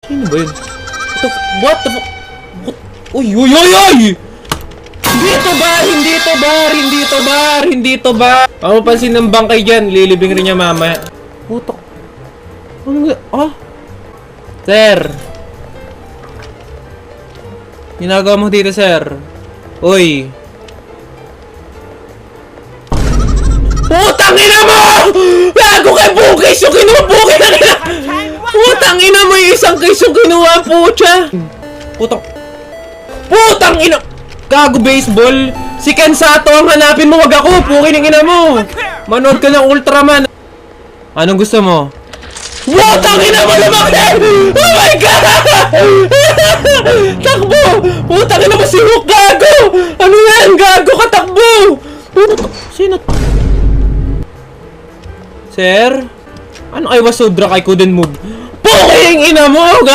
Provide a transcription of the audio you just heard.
Sino ba yun? What the fuck? Uy, uy, uy, uy! Hindi to bar! Hindi to bar! Hindi to bar! Hindi to bar! Ang mapansin ng bangkay dyan, lilibing rin niya mamaya. Putok. Ano nga? Ah? Sir! Ginagawa mo dito, sir? Uy! Putang ina mo! Bago kay Bukis yung kinuha! Bukis na ina! Putang ina mo yung isang case yung kinuha, putya! Putang ina! Gago baseball! Si Ken Sato ang hanapin mo, wag ako! Pukin ang ina mo! Manood ka ng Ultraman! Anong gusto mo? Putang ina mo naman! Oh my God! Takbo! Putang ina mo si Hook, gago! Ano yan? Gago ka, takbo! Sino? Sir? Ano I was so drunk I couldn't move? Puking ina mo!